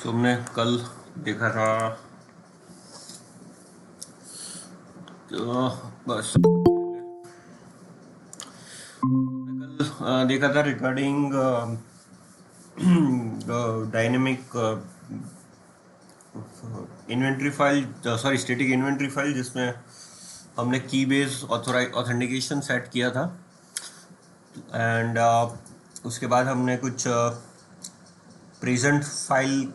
हमने कल देखा था तो बस कल देखा था regarding dynamic inventory file, sorry static inventory file, जिसमें हमने की बेस ऑथेंटिकेशन सेट किया था। एंड उसके बाद हमने कुछ प्रेजेंट फाइल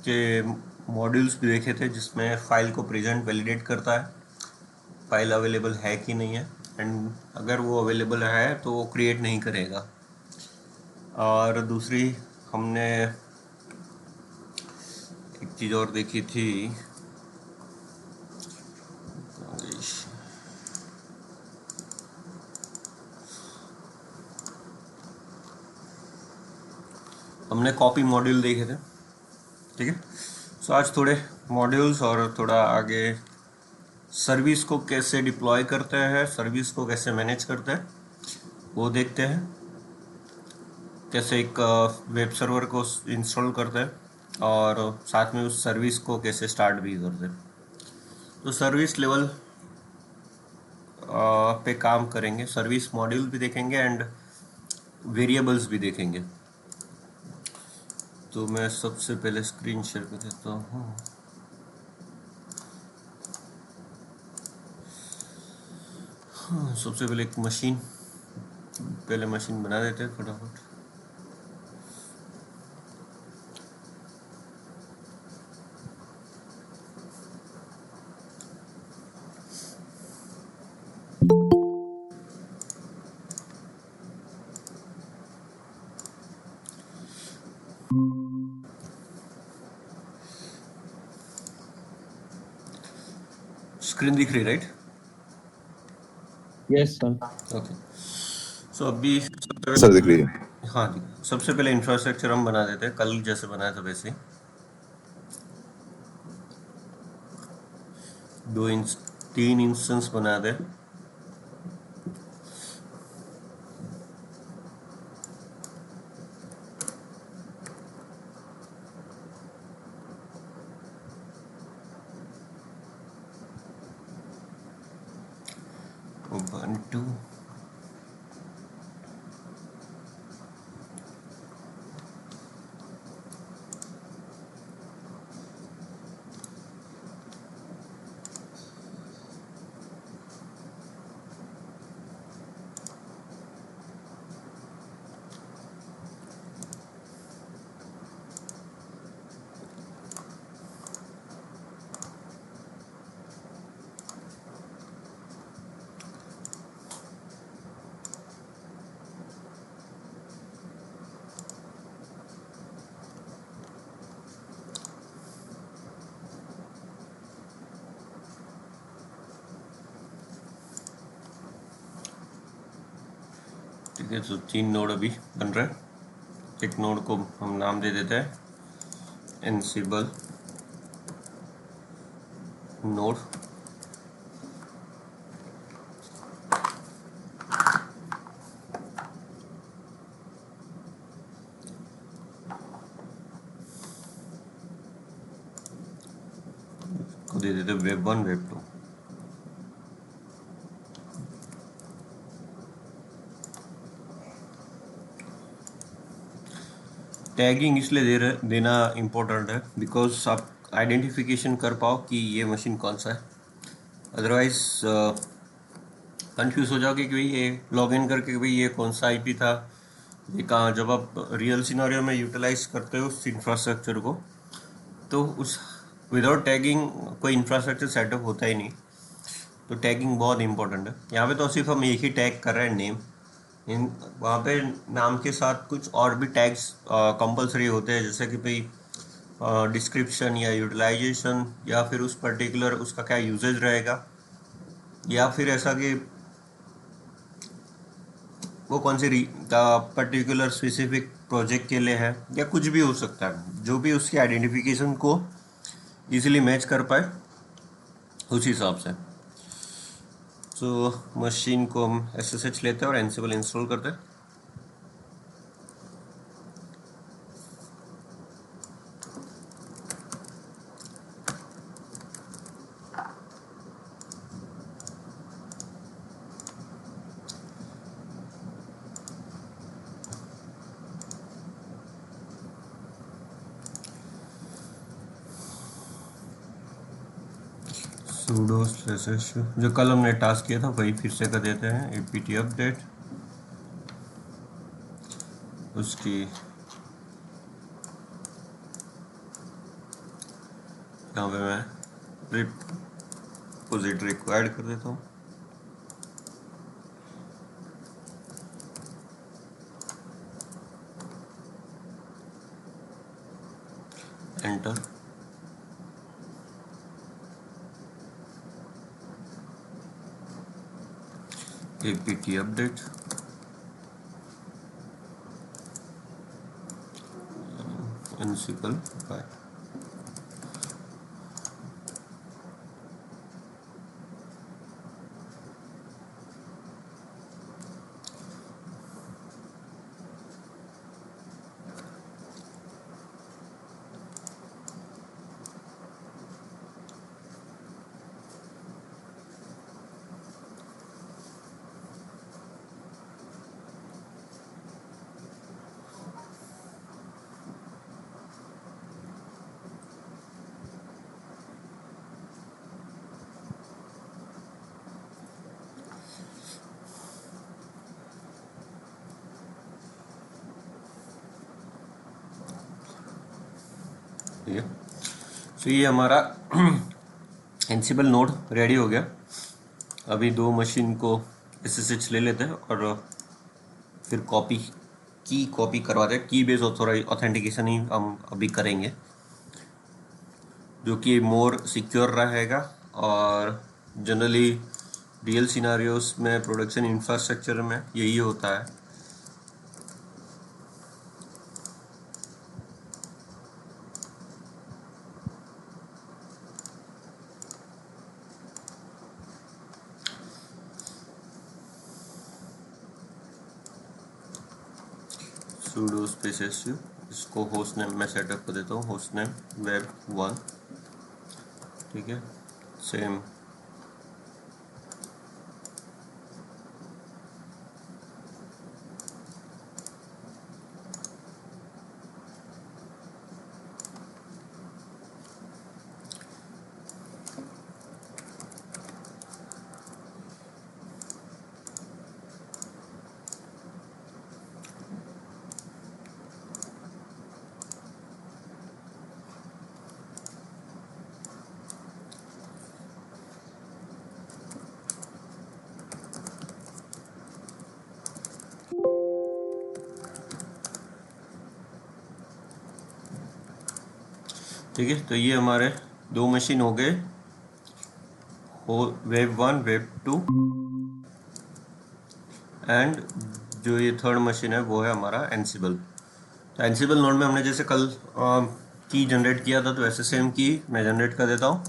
के मॉड्यूल्स भी देखे थे, जिसमें फाइल को प्रेजेंट वैलिडेट करता है, फाइल अवेलेबल है कि नहीं है, एंड अगर वो अवेलेबल है तो वो क्रिएट नहीं करेगा। और दूसरी हमने एक चीज़ और देखी थी, हमने कॉपी मॉड्यूल देखे थे। ठीक है, सो आज थोड़े मॉड्यूल्स और थोड़ा आगे सर्विस को कैसे डिप्लॉय करते हैं, सर्विस को कैसे मैनेज करते हैं वो देखते हैं, कैसे एक वेब सर्वर को इंस्टॉल करते हैं और साथ में उस सर्विस को कैसे स्टार्ट भी करते हैं। तो सर्विस लेवल पे काम करेंगे, सर्विस मॉड्यूल भी देखेंगे एंड वेरिएबल्स भी देखेंगे। तो मैं सबसे पहले स्क्रीन शेयर कर देता हूँ। सबसे पहले एक मशीन बना देते हैं फटाफट। स्क्रीन दिख रही, राइट? Yes sir. ओके, सो अभी सर दिख रही है। हाँ जी, सबसे पहले इंफ्रास्ट्रक्चर हम बना देते हैं, कल जैसे बनाया था वैसे ही। तीन इंस्टेंस बना दे। Ubuntu ठीक है, तो 3 नोड अभी बन रहे हैं। एक नोड को हम नाम दे देते हैं एनसिबल नोड। को दे देते वेब 1 वेब 2। टैगिंग इसलिए देना इम्पोर्टेंट है बिकॉज आप आइडेंटिफिकेशन कर पाओ कि ये मशीन कौन सा है। अदरवाइज कंफ्यूज हो जाओगे कि भाई ये लॉगिन करके भाई ये कौन सा आईपी था, ये कहाँ। जब आप रियल सिनेरियो में यूटिलाइज करते हो उस इंफ्रास्ट्रक्चर को, तो उस विदाउट टैगिंग कोई इंफ्रास्ट्रक्चर सेटअप होता ही नहीं। तो टैगिंग बहुत इंपॉर्टेंट है। यहाँ पे तो सिर्फ हम एक ही टैग कर रहे हैं, नेम। वहाँ पे नाम के साथ कुछ और भी टैग्स कंपलसरी होते हैं, जैसे कि भाई डिस्क्रिप्शन या यूटिलाइजेशन, या फिर उस पर्टिकुलर उसका क्या यूजेज रहेगा, या फिर ऐसा कि वो कौन सी पर्टिकुलर स्पेसिफिक प्रोजेक्ट के लिए है, या कुछ भी हो सकता है। जो भी उसकी आइडेंटिफिकेशन को इजीली मैच कर पाए उस हिसाब से। तो मशीन को हम SSH लेते हैं और एनसिबल इंस्टॉल करते हैं। sudo स्लैश जो कल हमने टास्क किया था वही फिर से कर देते हैं apt अपडेट उसकी यहाँ पे मैं रिपोजिटरी को ऐड कर देता हूँ enter apt update ansible by ठीक है। तो ये हमारा एंसिबल नोड रेडी हो गया। अभी दो मशीन को SSH ले लेते हैं और फिर कॉपी करवाते हैं। की बेस्ड ऑथेंटिकेशन ही हम अभी करेंगे जो कि मोर सिक्योर रहेगा और जनरली रियल सिनारियोस में प्रोडक्शन इंफ्रास्ट्रक्चर में यही होता है। sudo स्पेस su इसको होस्ट नेम मैं सेटअप कर देता हूँ होस्ट नेम web1 ठीक है सेम ठीक है। तो ये हमारे दो मशीन हो गए web1 web2 एंड जो ये थर्ड मशीन है वो है हमारा एंसिबल। तो एंसिबल नोड में हमने जैसे कल की जनरेट किया था तो वैसे सेम की मैं जनरेट कर देता हूँ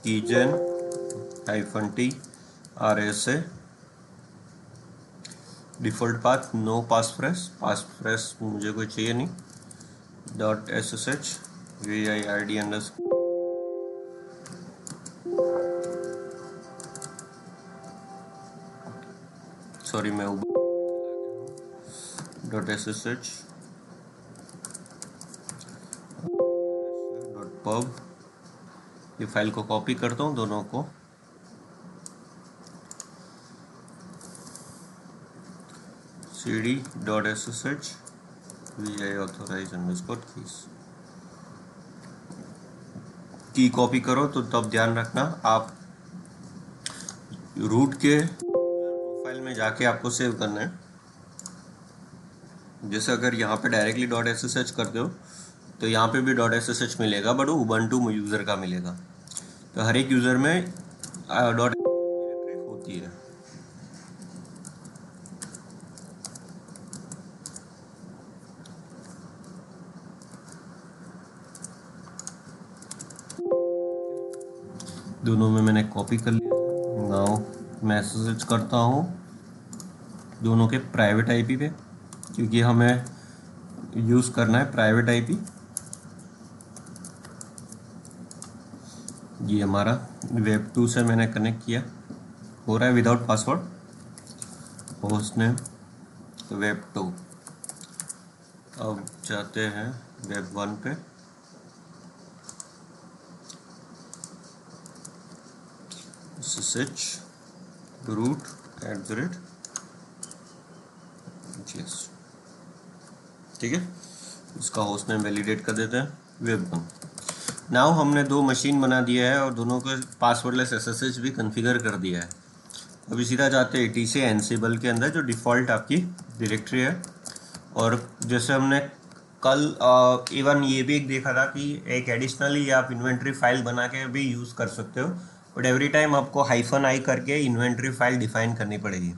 -keygen -t rsa default path no passphrase मुझे कोई चाहिए नहीं .ssh vid अंडरस्कोर सॉरी मैं .ssh .pub ये फाइल को कॉपी करता हूँ दोनों को cd.ssh vi authorize underscore keys की कॉपी करो तो तब ध्यान रखना आप रूट के प्रोफाइल में जाके आपको सेव करना है। जैसे अगर यहाँ पे डायरेक्टली .ssh करते हो तो यहाँ पे भी .ssh मिलेगा बट वो उबंटू यूज़र का मिलेगा। तो हर एक यूज़र में डायरेक्टरी होती है। दोनों में मैंने कॉपी कर लिया। नाउ मैं SSH करता हूँ दोनों के प्राइवेट आईपी पे क्योंकि हमें यूज़ करना है प्राइवेट आईपी। ये हमारा web2 से मैंने कनेक्ट किया हो रहा है without password host name web2। अब जाते हैं web1 पे SSH root @. ठीक है, इसका होस्ट नेम वैलिडेट कर देते हैं web1। नाउ हमने दो मशीन बना दिया है और दोनों को पासवर्डलेस SSH भी कॉन्फ़िगर कर दिया है। अभी सीधा जाते हैं इटी से एनसिबल के अंदर जो डिफ़ॉल्ट आपकी डायरेक्टरी है। और जैसे हमने कल इवन ये भी एक देखा था कि एक एडिशनली आप इन्वेंट्री फाइल बना के भी यूज़ कर सकते हो, बट एवरी टाइम आपको -i करके इन्वेंट्री फाइल डिफाइन करनी पड़ेगी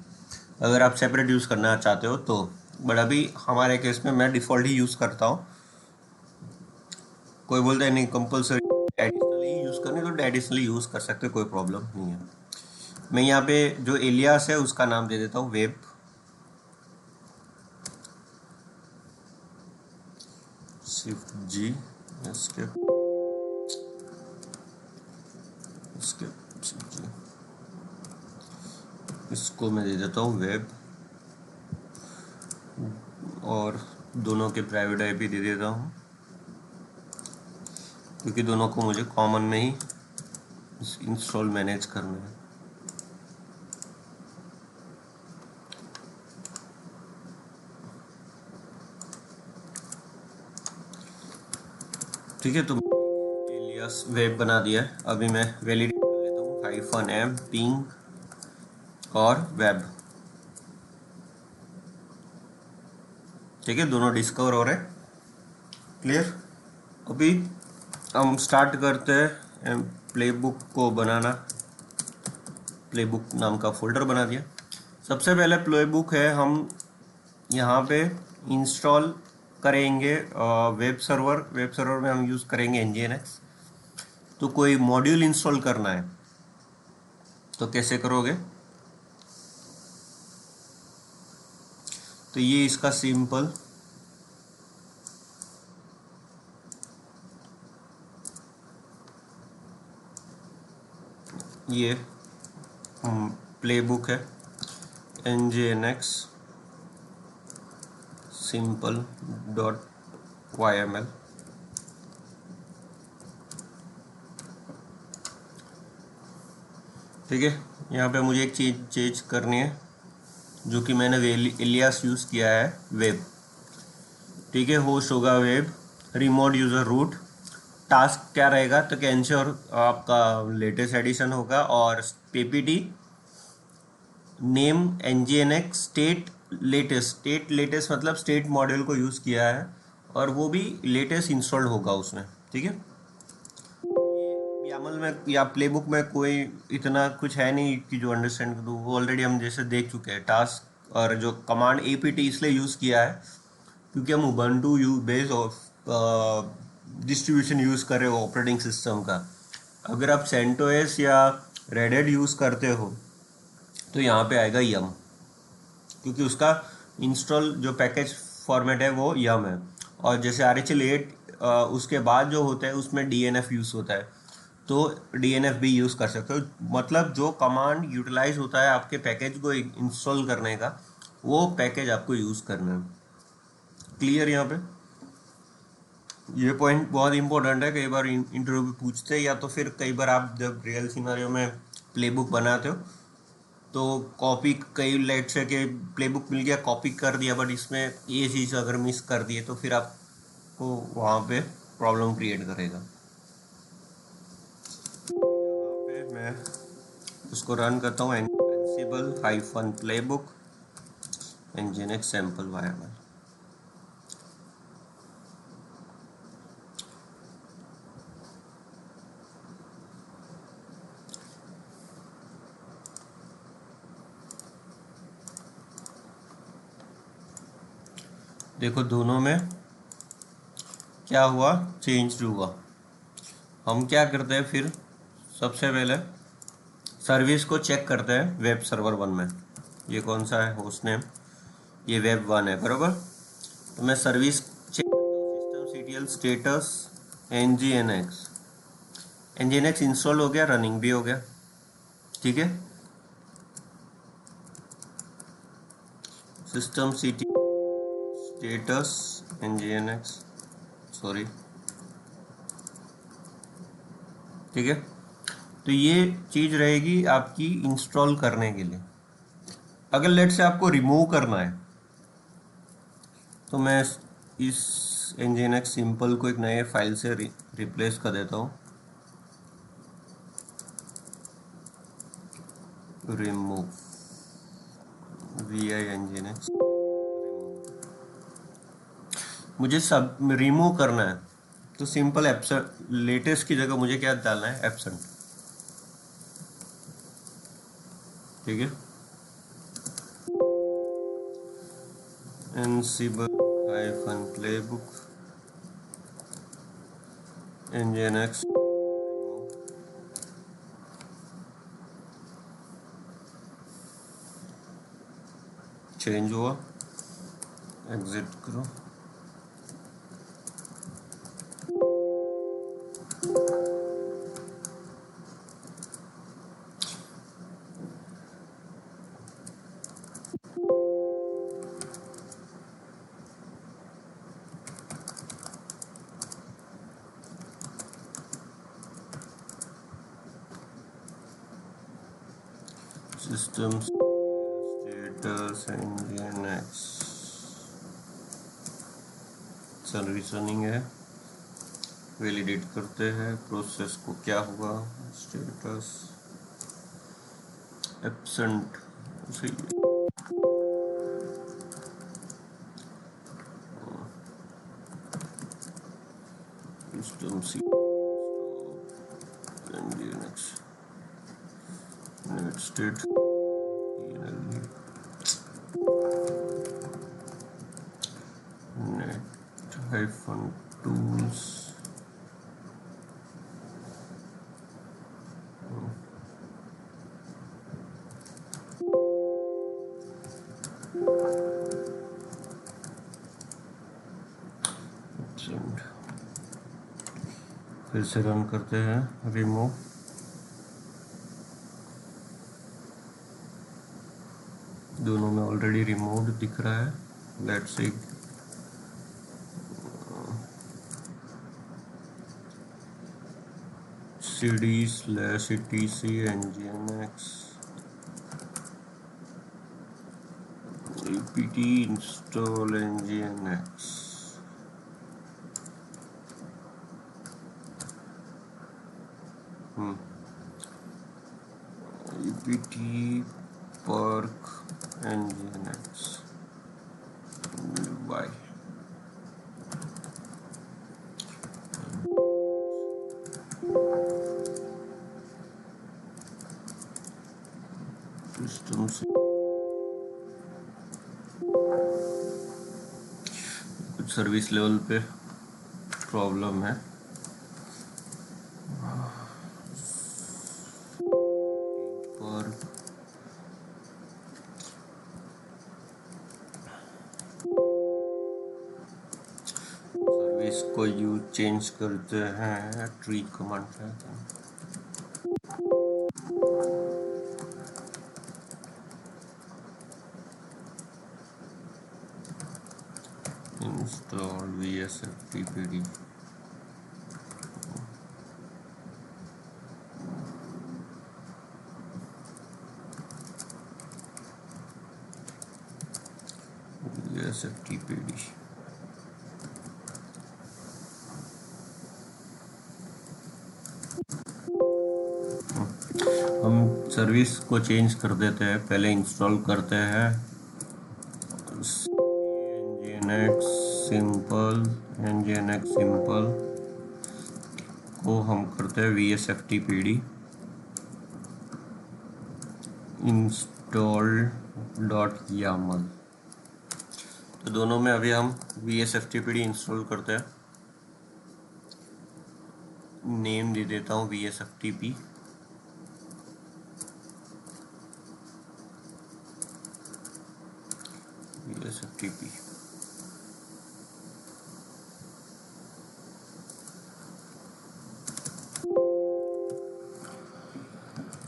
अगर आप सेपरेट यूज़ करना चाहते हो तो। बट अभी हमारे केस में मैं डिफ़ॉल्ट ही यूज़ करता हूँ। कोई बोलता है नहीं कंपलसरी एडिशनली यूज़ करनी तो एडिशनली यूज़ कर सकते हो, कोई प्रॉब्लम नहीं है। मैं यहाँ पे जो एलियास है उसका नाम दे देता हूँ वेब। शिफ्ट जी इसके इसको मैं दे देता हूँ वेब, और दोनों के प्राइवेट आईपी दे देता हूँ क्योंकि दोनों को मुझे कॉमन में ही इंस्टॉल मैनेज करना है। ठीक है, तो एलियास वेब बना दिया है। अभी मैं वैलिडेट कर लेता हूँ -m पिंग और वेब। ठीक है, दोनों डिस्कवर हो रहे हैं। क्लियर। अभी हम स्टार्ट करते हैं प्लेबुक को बनाना। प्लेबुक नाम का फोल्डर बना दिया। सबसे पहले प्लेबुक है हम यहाँ पे इंस्टॉल करेंगे वेब सर्वर में हम यूज़ करेंगे nginx। तो कोई मॉड्यूल इंस्टॉल करना है तो कैसे करोगे, तो ये इसका सिंपल ये प्लेबुक है nginx simple.yml। ठीक है, यहाँ पे मुझे एक चीज़ चेंज करनी है जो कि मैंने एलियास यूज़ किया है वेब। ठीक है, होस्ट होगा web, remote user root, task क्या रहेगा तो कैंश्योर आपका लेटेस्ट एडिशन होगा, और ppt name nginx state latest मतलब स्टेट मॉड्यूल को यूज़ किया है और वो भी लेटेस्ट इंस्टॉल्ड होगा उसमें। ठीक है, यामल में या प्लेबुक में कोई इतना कुछ है नहीं कि जो अंडरस्टैंड करूँ, वो ऑलरेडी हम जैसे देख चुके हैं। टास्क और जो कमांड apt इसलिए यूज़ किया है क्योंकि हम Ubuntu base of distribution use कर रहे हो ऑपरेटिंग सिस्टम का। अगर आप सेंटोस या रेड यूज़ करते हो तो यहाँ पे आएगा यम, क्योंकि उसका इंस्टॉल जो पैकेज फॉर्मेट है वो यम है। और जैसे RHEL 8 उसके बाद जो होता है उसमें DNF यूज़ होता है, तो DNF भी यूज़ कर सकते हो। मतलब जो कमांड यूटिलाइज होता है आपके पैकेज को इंस्टॉल करने का, वो पैकेज आपको यूज़ करना है। क्लियर। यहाँ पे ये पॉइंट बहुत इंपॉर्टेंट है, कई बार इंटरव्यू में पूछते हैं, या तो फिर कई बार आप जब रियल सिनेरियो में प्लेबुक बनाते हो तो कॉपी, कई लेट से कि प्लेबुक मिल गया कॉपी कर दिया, बट इसमें ये चीज़ अगर मिस कर दिए तो फिर आपको वहाँ पे प्रॉब्लम क्रिएट करेगा। यहाँ पे मैं उसको रन करता हूँ ansible-playbook nginx sample-yml। देखो दोनों में क्या हुआ, चेंज हुआ। हम क्या करते हैं फिर, सबसे पहले सर्विस को चेक करते हैं वेब सर्वर 1 में। ये कौन सा है होस्ट नेम, ये वेब 1 है बराबर। तो मैं सर्विस चेक करता हूँ, system CTL status nginx install हो गया, रनिंग भी हो गया। ठीक है, system CTL status nginx, sorry. ठीक है, तो ये चीज़ रहेगी आपकी इंस्टॉल करने के लिए। अगर लेट से आपको रिमूव करना है तो मैं इस nginx सिंपल को एक नए फाइल से रिप्लेस कर देता हूँ, रिमूव vi nginx। मुझे सब रिमूव करना है तो सिंपल एब्सेंट, लेटेस्ट की जगह मुझे क्या डालना है, एब्सेंट। ठीक है, ansible hyphen playbook nginx change हुआ, एग्जिट करो। System status nginx service running है, वैलिडेट करते हैं प्रोसेस को, क्या हुआ, स्टेटस एब्सेंट। सिस्टम सी nginx net state net hyphen tools absent. फिर से रन करते हैं, रिमूव, दोनों में ऑलरेडी रिमूव्ड दिख रहा है। Let's see, cd/etc nginx apt install nginx। apt perk nginx y system से कुछ सर्विस लेवल पे प्रॉब्लम है। और सर्विस को यूज चेंज करते हैं, ट्री कमांड से इंस्टॉल vsftpd। vsftpd हम सर्विस को चेंज कर देते हैं, पहले इंस्टॉल करते हैं nginx सिंपल को हम करते हैं vsftpd install.yaml। तो दोनों में अभी हम vsftpd इंस्टॉल करते हैं, नेम दे देता हूँ vsftp। vsftp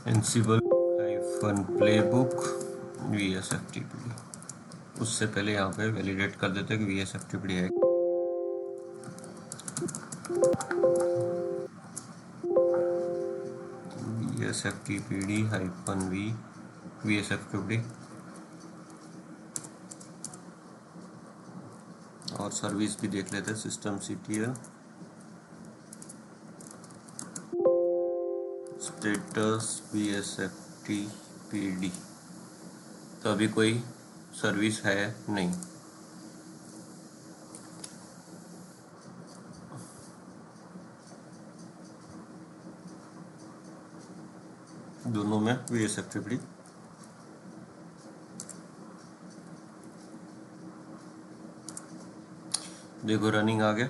ansible hyphen playbook vsftpd। उससे पहले यहाँ पे वैलिडेट कर देते हैं कि vsftpd है। VSFTPD-V और सर्विस भी देख लेते हैं सिस्टम CTL स्टेटस VSFTPD। तो अभी कोई सर्विस है नहीं। दोनों में VSFTPD देखो रनिंग आ गया।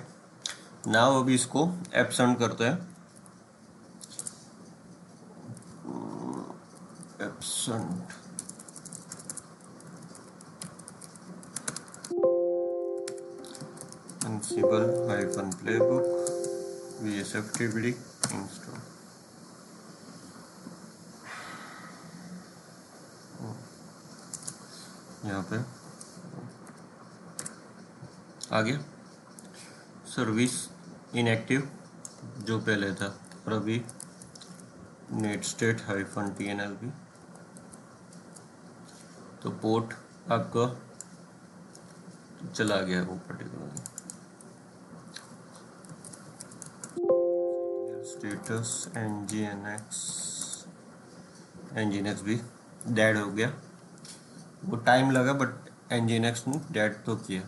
नाउ अभी इसको एब्सेंट करते हैं। Absent ansible-playbook VSFTPD install. यहाँ पे आ गया। सर्विस इनएक्टिव जो पहले था और अभी netstate-tnlb। तो पोर्ट आपका चला गया वो पर्टिकुलर स्टेटस nginx भी डेड हो गया। वो टाइम लगा बट nginx ने डेड तो किया।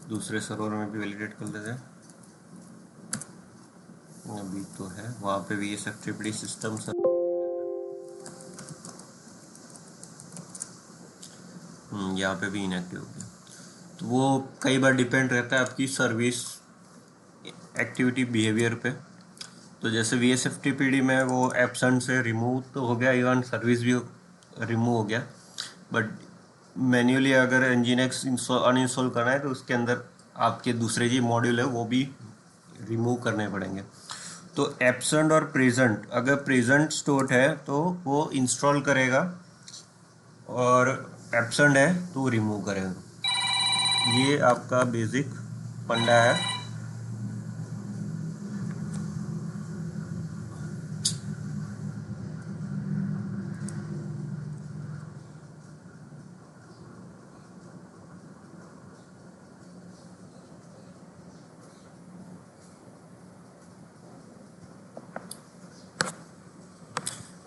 दूसरे सर्वर में भी वैलिडेट कर लेते हैं। अभी तो है वहाँ पे VSFTPD सिस्टम यहाँ पे भी इनएक्टिव हो गया। तो वो कई बार डिपेंड रहता है आपकी सर्विस एक्टिविटी बिहेवियर पे। तो जैसे VSFTPD में वो एब्सेंट से रिमूव तो हो गया, इवन सर्विस भी रिमूव हो गया, बट मैन्युअली अगर nginx अनइंस्टॉल करना है तो उसके अंदर आपके दूसरे जो मॉड्यूल है वो भी रिमूव करने पड़ेंगे। तो एब्सेंट और प्रेजेंट, अगर प्रेजेंट स्टोर्ड है तो वो इंस्टॉल करेगा और एब्सेंट है तो रिमूव करेगा। ये आपका बेसिक फंडा है।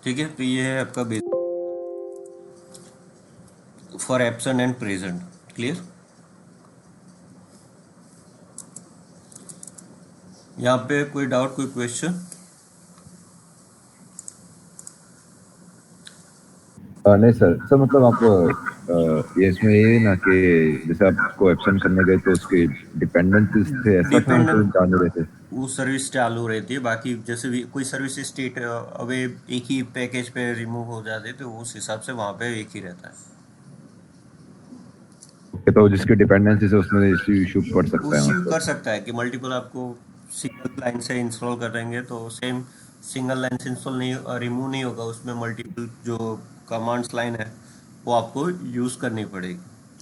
ठीक है, तो ये है आपका basic for absent and present. Clear? यहाँ पे कोई डाउट, कोई क्वेश्चन? नहीं सर मतलब आप ये इसमें ये ना कि जैसे आप उसको एब्सेंट करने गए तो उसके डिपेंडेंसीज थे, ऐसा था तो जान रहे थे वो सर्विस चालू रहती है। बाकी जैसे भी कोई सर्विस स्टेट अवे एक ही पैकेज पे रिमूव हो जाते तो उस हिसाब से वहाँ पे एक ही रहता है। तो जिसकी डिपेंडेंसी से उसमें इश्यू पड़ सकता है इश्यू मतलब। कर सकता है कि मल्टीपल आपको सिंगल लाइन से इंस्टॉल कर देंगे तो सेम सिंगल लाइन से इंस्टॉल नहीं, रिमूव नहीं होगा, उसमें मल्टीपल जो कमांड्स लाइन है वो आपको यूज़ करनी पड़ेगी।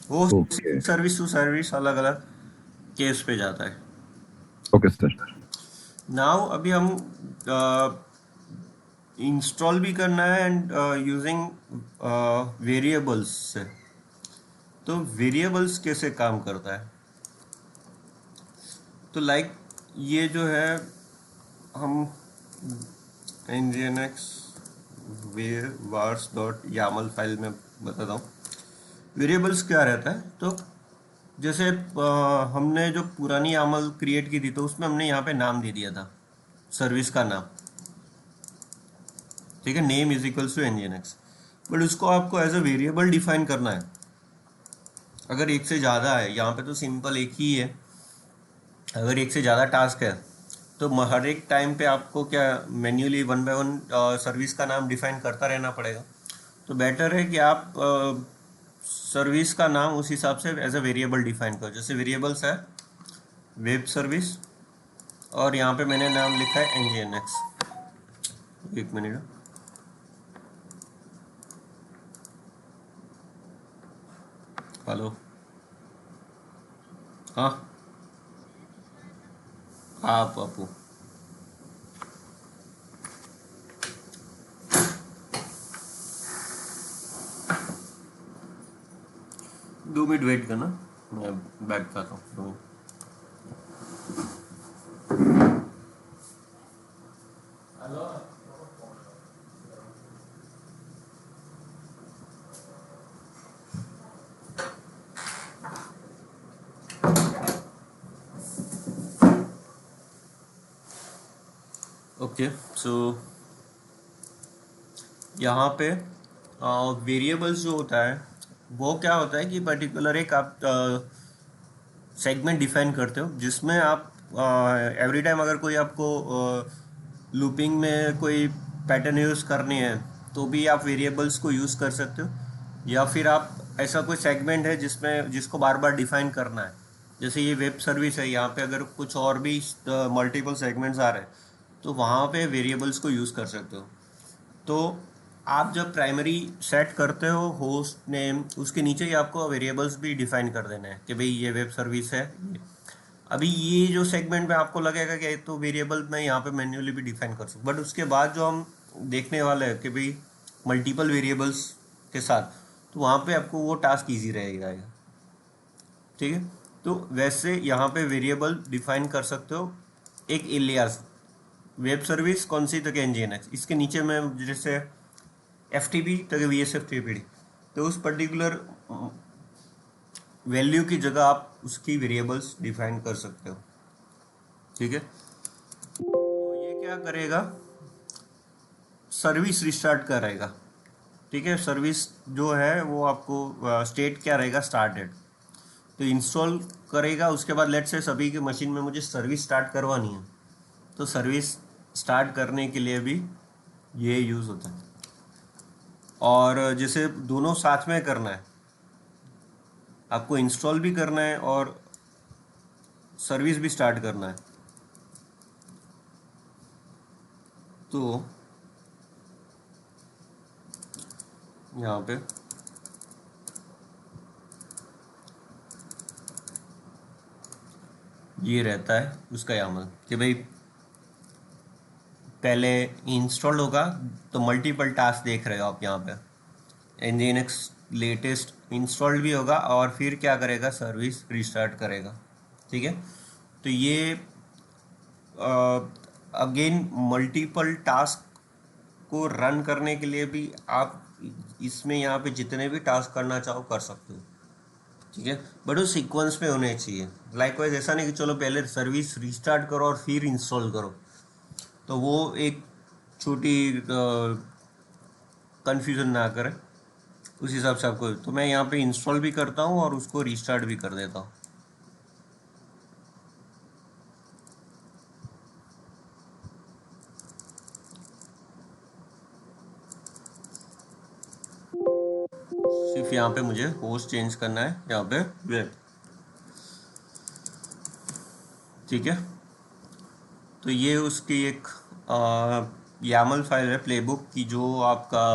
वो ओके सर्विस टू सर्विस अलग अलग केस पे जाता है। Okay sir. नाउ अभी हम इंस्टॉल भी करना है एंड यूजिंग वेरिएबल्स से। तो वेरिएबल्स कैसे काम करता है? तो लाइक ये जो है हम nginx vars.yaml फाइल में बताता हूँ वेरिएबल्स क्या रहता है। तो जैसे हमने जो पुरानी यामल क्रिएट की थी तो उसमें हमने यहाँ पे नाम दे दिया था, सर्विस का नाम, ठीक है, name is equals to nginx। But उसको आपको एज अ वेरिएबल डिफाइन करना है। अगर एक से ज़्यादा है, यहाँ पे तो सिंपल एक ही है, अगर एक से ज़्यादा टास्क है तो हर एक टाइम पे आपको क्या manually one by one service का नाम डिफाइन करता रहना पड़ेगा। तो बेटर है कि आप सर्विस का नाम उस हिसाब से एज अ वेरिएबल डिफाइन करो। जैसे वेरिएबल्स है वेब सर्विस और यहाँ पे मैंने नाम लिखा है nginx। एक मिनट, हेलो, हाँ आप अपू 2 मिनट वेट करना, मैं बैठ पाता हूँ 2 मिनट। ओके, सो यहाँ पे वेरिएबल्स जो होता है वो क्या होता है कि पर्टिकुलर एक आप सेगमेंट डिफाइन करते हो जिसमें आप एवरी टाइम अगर कोई आपको लूपिंग में कोई पैटर्न यूज़ करनी है तो भी आप वेरिएबल्स को यूज़ कर सकते हो, या फिर आप ऐसा कोई सेगमेंट है जिसमें जिसको बार बार डिफाइन करना है। जैसे ये वेब सर्विस है, यहाँ पे अगर कुछ और भी मल्टीपल सेगमेंट्स आ रहे हैं तो वहाँ पे वेरिएबल्स को यूज़ कर सकते हो। तो आप जब प्राइमरी सेट करते हो होस्ट नेम, उसके नीचे ही आपको वेरिएबल्स भी डिफाइन कर देना है कि भाई ये वेब सर्विस है। अभी ये जो सेगमेंट में आपको लगेगा कि तो वेरिएबल मैं यहाँ पे मैन्युअली भी डिफाइन कर सकूँ, बट उसके बाद जो हम देखने वाले हैं कि भाई मल्टीपल वेरिएबल्स के साथ, तो वहाँ पे आपको वो टास्क ईजी रहेगा। ठीक है, तो वैसे यहाँ पे वेरिएबल डिफाइन कर सकते हो एक एलियास। वेब सर्विस कौन सी, तक एनजीएनएक्स, इसके नीचे में जैसे एफटीपी तक वीएसएफटीपी, तो उस पर्टिकुलर वैल्यू की जगह आप उसकी वेरिएबल्स डिफाइन कर सकते हो। ठीक है, तो ये क्या करेगा, सर्विस रिस्टार्ट करेगा। ठीक है, सर्विस जो है वो आपको स्टेट क्या रहेगा, स्टार्टेड, तो इंस्टॉल करेगा। उसके बाद लेट्स से सभी के मशीन में मुझे सर्विस स्टार्ट करवानी है, तो सर्विस स्टार्ट करने के लिए भी ये यूज़ होता है। और जैसे दोनों साथ में करना है, आपको इंस्टॉल भी करना है और सर्विस भी स्टार्ट करना है, तो यहाँ पे ये रहता है उसका यामल कि भाई पहले इंस्टॉल होगा तो मल्टीपल टास्क देख रहे हो आप यहाँ पे, एनजीएनएक्स लेटेस्ट इंस्टॉल्ड भी होगा और फिर क्या करेगा, सर्विस रिस्टार्ट करेगा। ठीक है, तो ये अगेन मल्टीपल टास्क को रन करने के लिए भी आप इसमें यहाँ पे जितने भी टास्क करना चाहो कर सकते हो। ठीक है, बट वो सीक्वेंस में होने चाहिए। लाइकवाइज ऐसा नहीं कि चलो पहले सर्विस रिस्टार्ट करो और फिर इंस्टॉल करो, तो वो एक छोटी कन्फ्यूज़न ना करें, उस हिसाब से आपको। तो मैं यहाँ पे इंस्टॉल भी करता हूँ और उसको रिस्टार्ट भी कर देता हूँ। सिर्फ यहाँ पे मुझे होस्ट चेंज करना है, यहाँ पे वेब। ठीक है, तो ये उसकी एक यामल फाइल है प्लेबुक की, जो आपका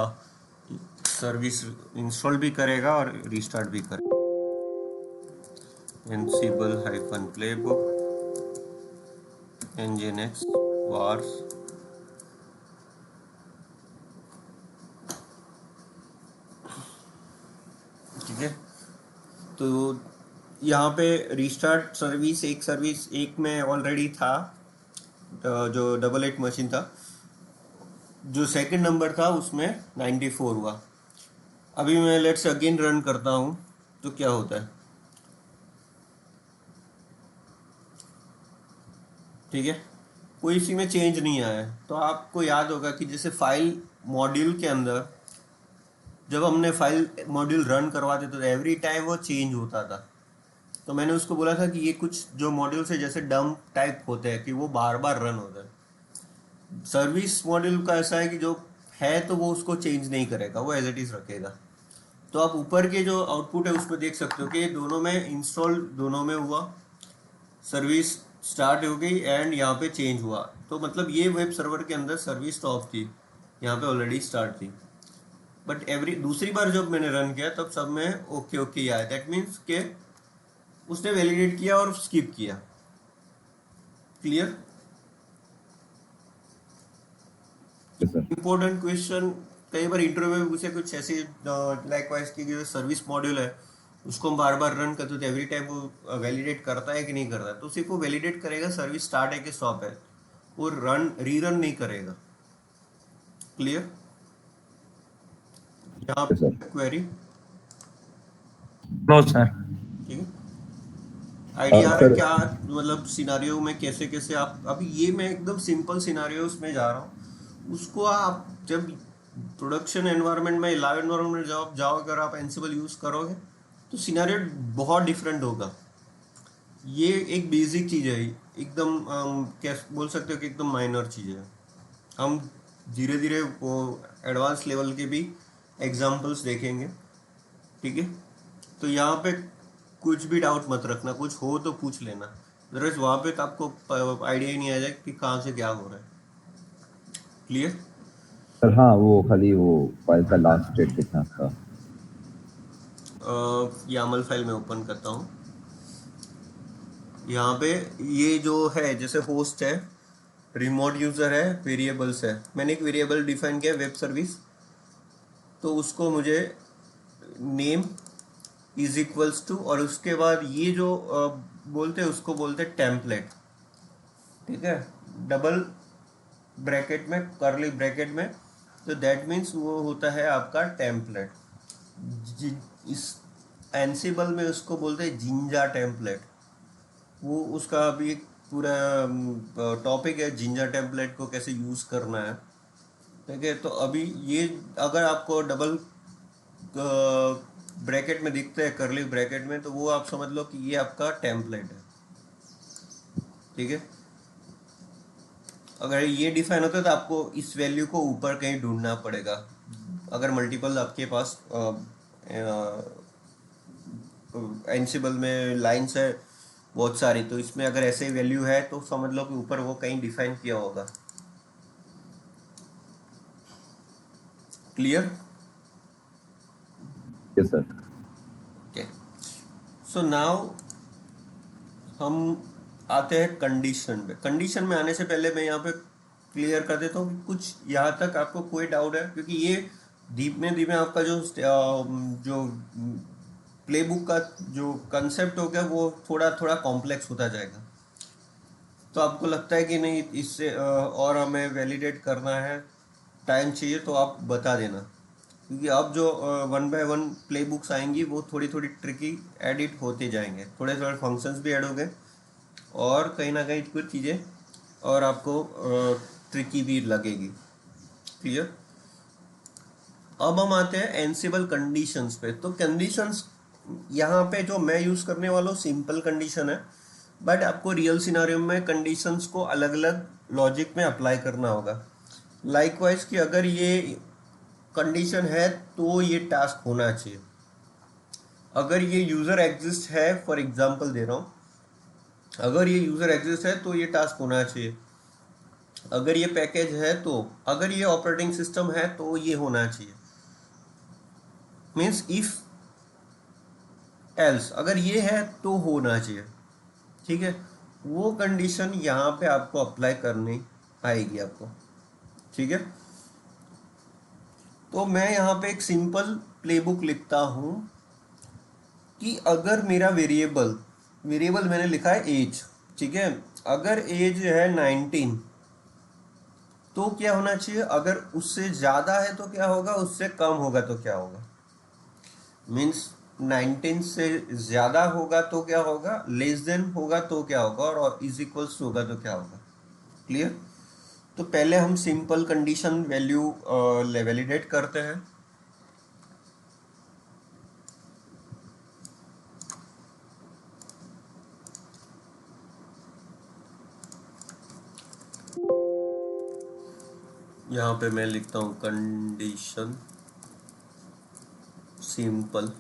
सर्विस इंस्टॉल भी करेगा और रिस्टार्ट भी करेगा। Ansible hyphen playbook nginx wars। ठीक है, तो यहाँ पे रिस्टार्ट सर्विस एक में ऑलरेडी था, जो 88 मशीन था, जो सेकंड नंबर था उसमें 94 हुआ। अभी मैं लेट्स अगेन रन करता हूँ तो क्या होता है। ठीक है, कोई इसी में चेंज नहीं आया है। तो आपको याद होगा कि जैसे फाइल मॉड्यूल के अंदर जब हमने फाइल मॉड्यूल रन करवाते तो एवरी टाइम वो चेंज होता था। तो मैंने उसको बोला था कि ये कुछ जो मॉड्यूल से जैसे डंप टाइप होते हैं कि वो बार बार रन होता है। सर्विस मॉड्यूल का ऐसा है कि जो है तो वो उसको चेंज नहीं करेगा, वो एज इट इज रखेगा। तो आप ऊपर के जो आउटपुट है उसमें देख सकते हो कि दोनों में इंस्टॉल दोनों में हुआ, सर्विस स्टार्ट हो गई एंड यहाँ पे चेंज हुआ। तो मतलब ये वेब सर्वर के अंदर सर्विस स्टॉप थी, यहाँ पे ऑलरेडी स्टार्ट थी। बट एवरी दूसरी बार जब मैंने रन किया तब सब में ओके ओके आया। दैट मीन्स के उसने वैलिडेट किया और स्किप किया। क्लियर? इम्पोर्टेंट क्वेश्चन कई बार इंटरव्यू में पूछे कुछ ऐसे, लाइकवाइज की जो सर्विस मॉड्यूल है उसको हम बार बार रन करते तो एवरी टाइम वो वैलिडेट करता है कि नहीं करता है, तो सिर्फ वो वैलिडेट करेगा सर्विस स्टार्ट है कि स्टॉप है, वो रीरन नहीं करेगा। क्लियर? यहाँ ओके सर। पे क्वेरी? No sir. ठीक है, आइडिया आ रहा है सर क्या मतलब सिनारियो में कैसे कैसे आप, अभी ये मैं एकदम सिंपल सिनारियोस में जा रहा हूँ, उसको आप जब प्रोडक्शन एनवायरनमेंट में, लाइव एनवायरनमेंट में जब जाओ, अगर आप एंसिबल यूज करोगे तो सिनारियो बहुत डिफरेंट होगा। ये एक बेसिक चीज है, एकदम क्या बोल सकते हो कि एकदम माइनर चीज है। हम धीरे धीरे वो एडवांस लेवल के भी एग्जांपल्स देखेंगे। ठीक है, तो यहाँ पे कुछ भी डाउट मत रखना, कुछ हो तो पूछ लेना, अदरवाइज वहाँ पे तो आपको आइडिया ही नहीं आ जाए कि कहाँ से क्या हो रहा है। क्लियर? सर हाँ, वो खाली वो फाइल का लास्ट स्टेट लिखना था। यामल फाइल में ओपन करता हूँ। यहाँ पे ये जो है, जैसे होस्ट है, रिमोट यूज़र है, वेरिएबल्स है, मैंने एक वेरिएबल डिफाइन किया वेब सर्विस, तो उसको मुझे नेम इज इक्वल्स टू, और उसके बाद ये जो बोलते हैं उसको बोलते हैं टेम्पलेट। ठीक है, डबल ब्रैकेट में, करली ब्रैकेट में, तो दैट मीन्स वो होता है आपका टेम्पलेट। इस एंसिबल में उसको बोलते हैं जिंजा टेम्पलेट। वो उसका अभी एक पूरा टॉपिक है, जिंजा टेम्पलेट को कैसे यूज़ करना है। ठीक है, तो अभी ये अगर आपको डबल ब्रैकेट में दिखते हैं, करली ब्रैकेट में, तो वो आप समझ लो कि ये आपका टेम्पलेट है। ठीक है, अगर ये डिफाइन होता है तो आपको इस वैल्यू को ऊपर कहीं ढूंढना पड़ेगा। अगर मल्टीपल आपके पास एंसिबल में लाइंस है बहुत सारी, तो इसमें अगर ऐसे वैल्यू है तो समझ लो कि ऊपर वो कहीं डिफाइन किया होगा। Clear? Yes sir. Okay, so now हम आते हैं कंडीशन पे। कंडीशन में आने से पहले मैं यहाँ पे क्लियर कर देता हूँ कि कुछ यहाँ तक आपको कोई डाउट है, क्योंकि ये धीमे धीमे आपका जो प्लेबुक का जो कंसेप्ट हो गया वो थोड़ा थोड़ा कॉम्प्लेक्स होता जाएगा। तो आपको लगता है कि नहीं इससे और हमें वैलिडेट करना है, टाइम चाहिए, तो आप बता देना, क्योंकि अब जो one by one play books आएंगी वो थोड़ी थोड़ी ट्रिकी एडिट होते जाएंगे, थोड़े थोड़े फंक्शंस भी ऐड होंगे, और कहीं ना कहीं कुछ चीज़ें और आपको ट्रिकी भी लगेगी। क्लियर? अब हम आते हैं एंसिबल कंडीशंस पे। तो कंडीशंस यहाँ पे जो मैं यूज़ करने वाला हूँ सिंपल कंडीशन है, बट आपको रियल सिनारियो में कंडीशंस को अलग अलग लॉजिक में अप्लाई करना होगा। लाइकवाइज कि अगर ये कंडीशन है तो ये टास्क होना चाहिए, अगर ये यूज़र एग्जिस्ट है, फॉर एग्जांपल दे रहा हूँ, अगर ये यूज़र एग्जिस्ट है तो ये टास्क होना चाहिए, अगर ये पैकेज है तो, अगर ये ऑपरेटिंग सिस्टम है तो ये होना चाहिए। मीन्स इफ एल्स, अगर ये है तो होना चाहिए। ठीक है, वो कंडीशन यहाँ पे आपको अप्लाई करनी आएगी आपको। ठीक है, तो मैं यहाँ पे एक सिंपल प्लेबुक लिखता हूँ कि अगर मेरा वेरिएबल मैंने लिखा है एज। ठीक है, अगर एज है 19 तो क्या होना चाहिए, अगर उससे ज़्यादा है तो क्या होगा, उससे कम होगा तो क्या होगा। मीन्स 19 से ज़्यादा होगा तो क्या होगा, लेस देन होगा तो क्या होगा, और इज इक्वल्स होगा तो क्या होगा। क्लियर? तो पहले हम सिंपल कंडीशन वैल्यू वैलिडेट करते हैं। यहाँ पे मैं लिखता हूँ कंडीशन सिंपल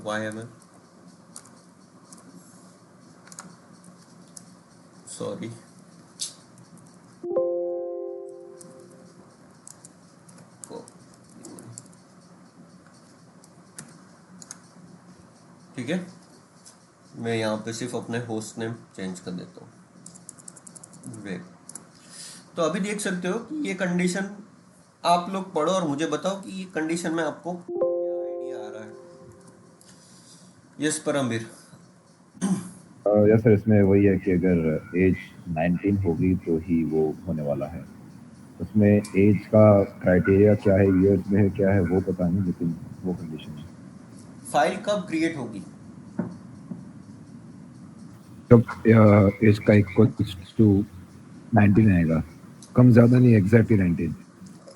YML, सॉरी, ठीक है, मैं यहाँ पे सिर्फ अपने होस्ट नेम चेंज कर देता हूँ वेब। तो अभी देख सकते हो कि ये कंडीशन, आप लोग पढ़ो और मुझे बताओ कि ये कंडीशन में आपको क्या आइडिया आ रहा है। यस परमवीर। या सर, इसमें वही है कि अगर एज 19 होगी तो ही वो होने वाला है। उसमें एज का क्राइटेरिया क्या है, ईयर्स में है क्या है वो पता नहीं, लेकिन वो कंडीशन है। फाइल कब क्रिएट होगी? जब एज का इक्वल्स टू 19 आएगा, कम ज्यादा नहीं, एग्जैक्टली 19।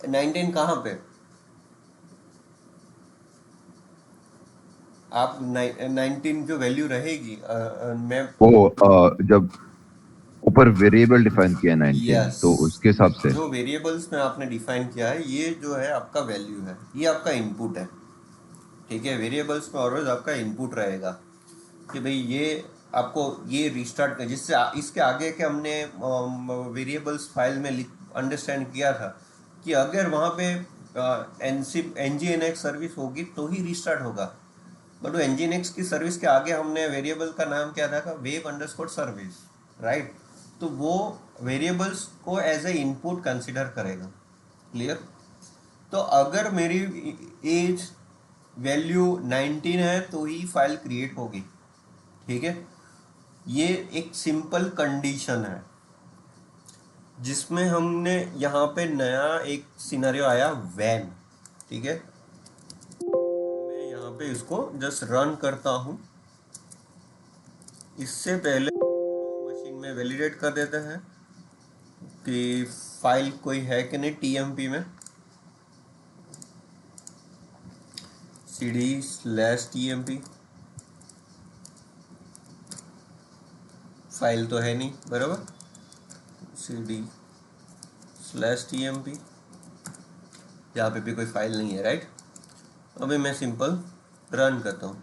19 कहाँ पे? आप 19 जो वैल्यू रहेगी, मैं। वो जब ऊपर वेरिएबल डिफाइन किया 19, यस, तो उसके हिसाब से। जो वेरिएबल्स में आपने डिफाइन किया है, ये जो है आपका वैल्यू है, ये आपका इनपुट है। ठीक है, वेरिएबल्स में ऑलवेज आपका इनपुट रहेगा कि भाई ये आपको ये रिस्टार्ट कर, जिससे इसके आगे के हमने वेरिएबल्स फाइल में अंडरस्टैंड किया था कि अगर वहाँ पे N G N X service होगी तो ही रिस्टार्ट होगा। बट वो एन जी एन एक्स की सर्विस के आगे हमने वेरिएबल का नाम क्या था, वेब अंडरस्कोर सर्विस, राइट? तो वो वेरिएबल्स को एज ए इनपुट कंसिडर करेगा। क्लियर? तो अगर मेरी एज वैल्यू 19 है तो ही फाइल क्रिएट होगी। ठीक है, ये एक सिंपल कंडीशन है जिसमें हमने यहाँ पे नया एक सिनेरियो आया, वैन। ठीक है, मैं यहाँ पे इसको जस्ट रन करता हूँ। इससे पहले मशीन में वैलिडेट कर देते हैं कि फाइल कोई है कि नहीं टीएमपी में। cd/tmp फाइल तो है नहीं, बराबर। cd/tmp, यहाँ पे भी कोई फाइल नहीं है, राइट? अभी मैं सिंपल रन करता हूँ।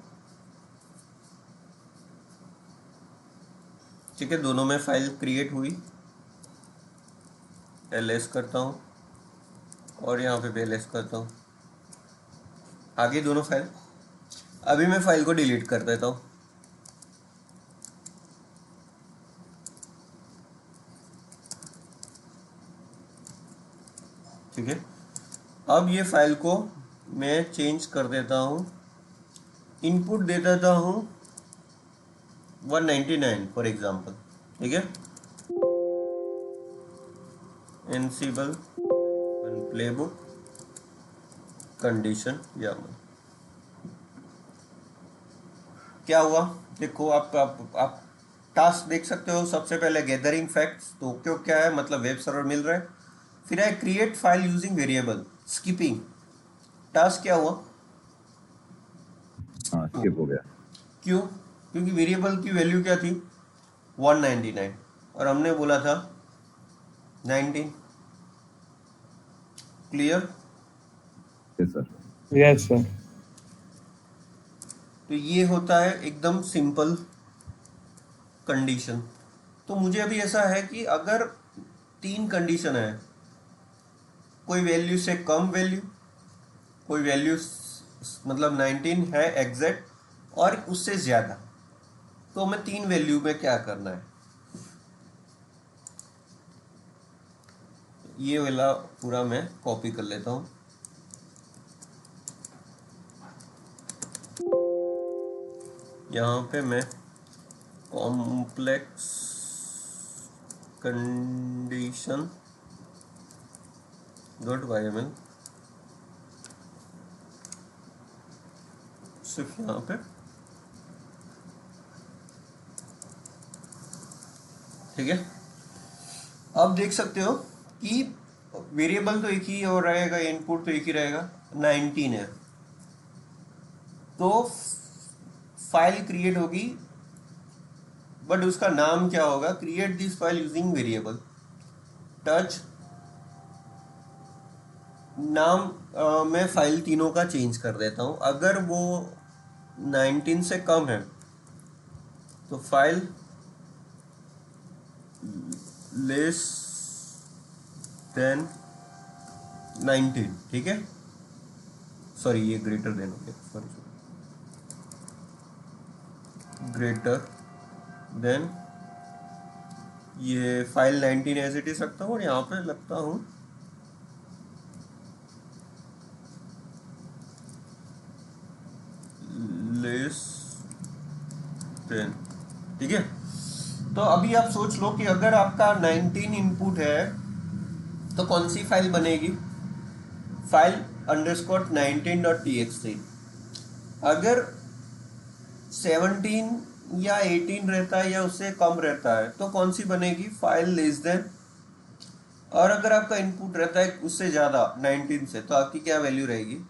ठीक है, दोनों में फाइल क्रिएट हुई। ls करता हूँ और यहाँ पे भी ls करता हूँ, आगे दोनों फाइल। अभी मैं फाइल को डिलीट कर देता हूँ। ठीक है, अब ये फाइल को मैं चेंज कर देता हूँ, इनपुट दे देता हूँ 199 फॉर एग्जांपल। ठीक है, एनसीबल प्लेबुक कंडीशन या क्या हुआ देखो। आप टास्क देख सकते हो। सबसे पहले गैदरिंग फैक्ट्स, तो क्यों क्या है, मतलब वेब सर्वर मिल रहा है। फिर है create file using variable, skipping task. क्या हुआ? हाँ, स्किप हो गया। क्यों? क्योंकि वेरिएबल की वैल्यू क्या थी, 199, और हमने बोला था 19। Clear? Yes sir. Yes sir. तो ये होता है एकदम सिंपल कंडीशन। तो मुझे अभी ऐसा है कि अगर तीन कंडीशन है, कोई वैल्यू से कम वैल्यू, कोई वैल्यू मतलब 19 है एग्जैक्ट, और उससे ज़्यादा, तो हमें तीन वैल्यू में क्या करना है। ये वाला पूरा मैं कॉपी कर लेता हूँ। यहाँ पे मैं कॉम्प्लेक्स कंडीशन .yml सिर्फ यहाँ पे। ठीक है, अब देख सकते हो कि वेरिएबल तो एक ही और रहेगा, इनपुट तो एक ही रहेगा, 19 है। तो फाइल क्रिएट होगी, बट उसका नाम क्या होगा, create this file using variable touch. नाम मैं फाइल तीनों का चेंज कर देता हूँ। अगर वो 19 से कम है तो फाइल लेस देन 19। ठीक है, सॉरी ये ग्रेटर देन हो गया, सॉरी ग्रेटर देन। ये फाइल 19 एज इट इज रखता हूँ और यहाँ पे लगता हूँ लेस तो अभी आप सोच लो कि अगर आपका 19 इनपुट है तो कौन सी फाइल बनेगी, फाइल अंडरस्कोर 19.txt। अगर 17 या 18 रहता है या उससे कम रहता है तो कौन सी बनेगी, फाइल लेस देन। और अगर आपका इनपुट रहता है उससे ज़्यादा 19 से तो आपकी क्या वैल्यू रहेगी।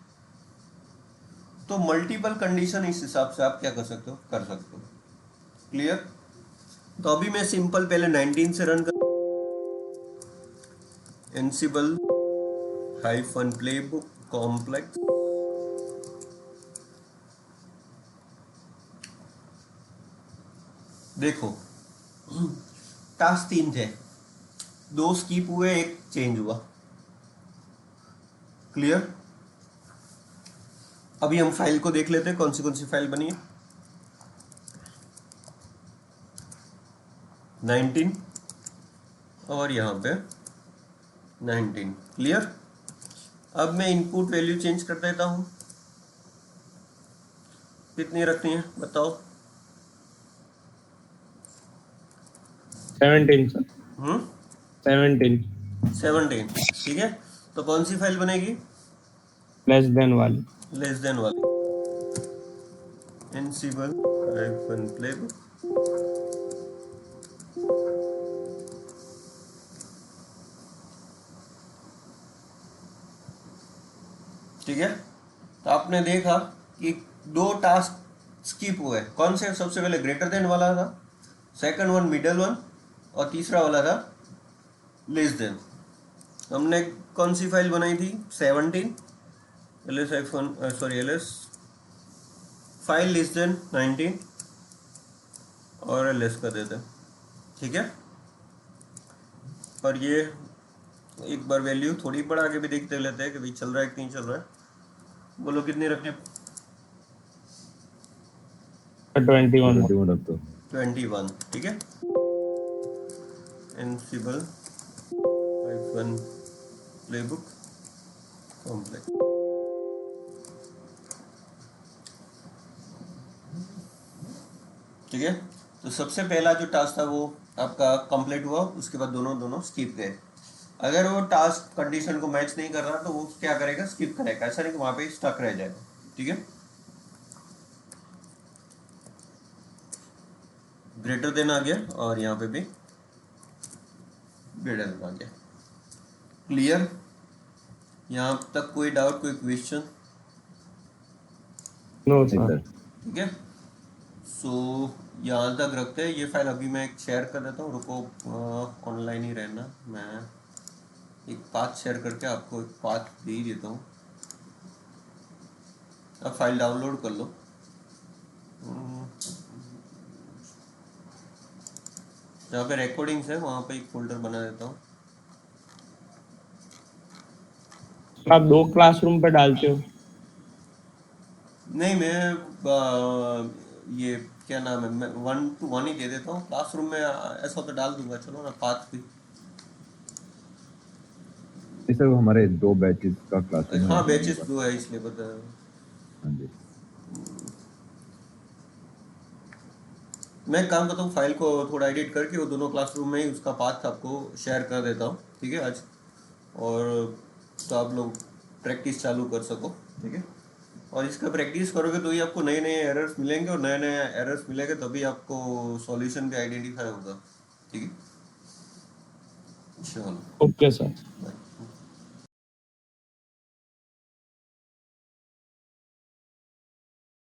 तो मल्टीपल कंडीशन इस हिसाब से आप क्या कर सकते हो, क्लियर। तो अभी मैं सिंपल पहले 19 से रन कर एनसिबल हाइफन प्लेबुक कॉम्प्लेक्स। देखो टास्क 3 थे, 2 स्किप हुए, 1 चेंज हुआ, क्लियर। अभी हम फाइल को देख लेते हैं कौन सी फाइल बनी है। 19 और यहाँ पे 19, क्लियर। अब मैं इनपुट वैल्यू चेंज कर देता हूँ, कितनी रखनी है बताओ। 17 सर, 17 17, ठीक है। तो कौन सी फाइल बनेगी, लेस देन वाली। लेस देन वाली, एनसिबल हाइफन प्लेबुक। ठीक है। तो आपने देखा कि 2 टास्क स्किप हुए, कौन से, सबसे पहले ग्रेटर देन वाला था, सेकंड वन मिडल वन, और तीसरा वाला था लेस देन। हमने कौन सी फाइल बनाई थी, 17 L S file less than 19 और लेस कर देते हैं, ठीक है। और ये एक बार वैल्यू थोड़ी बढ़ा के भी देखते लेते हैं कि भाई चल रहा है कि नहीं चल रहा है। बोलो कितनी रखें, 21 रख दो। 21, ठीक है। एनसिबल हाइफन प्लेबुक कॉम्प्लेक्स। ठीक है। तो सबसे पहला जो टास्क था वो आपका कंप्लीट हुआ, उसके बाद दोनों स्किप गए। अगर वो टास्क कंडीशन को मैच नहीं कर रहा तो वो क्या करेगा, स्किप करेगा, ऐसा नहीं कि वहां पे स्टक रह जाएगा, ठीक है। ग्रेटर देन आ गया और यहाँ पे भी ग्रेटर देन आ गया, क्लियर। यहाँ तक कोई डाउट, कोई क्वेश्चन? नो नहीं सर। सर। ठीक है। सो यहाँ तक रखते हैं। ये फाइल अभी मैं एक शेयर कर देता हूँ, रुको ऑनलाइन ही रहना, मैं एक पाथ शेयर करके आपको एक पाथ दे ही देता हूँ। अब फाइल डाउनलोड कर लो। जहाँ पे रिकॉर्डिंग्स है वहाँ पे एक फोल्डर बना देता हूँ। आप 2 क्लासरूम पे डालते हो? नहीं, मैं ये क्या नाम है, मैं 1 to 1 ही दे देता हूँ। क्लासरूम में ऐसा तो डाल दूंगा, चलो ना, पाथ भी। सर वो हमारे 2 बैचेस का क्लासरूम है। हाँ, बैचेस 2 है इसलिए पता है। हाँ जी। मैं काम करता हूँ, फाइल को थोड़ा एडिट करके वो दोनों क्लासरूम में ही उसका पाथ आपको शेयर कर देता हूँ, ठीक है आज। और तो आप लोग प्रैक्टिस चालू कर सको, ठीक है। और इसका प्रैक्टिस करोगे तो ही आपको नए नए एरर्स मिलेंगे, और नए नए एरर्स मिलेंगे तभी आपको सॉल्यूशन भी आइडेंटिफाई होगा, ठीक है। चलो, ओके सर। बाय।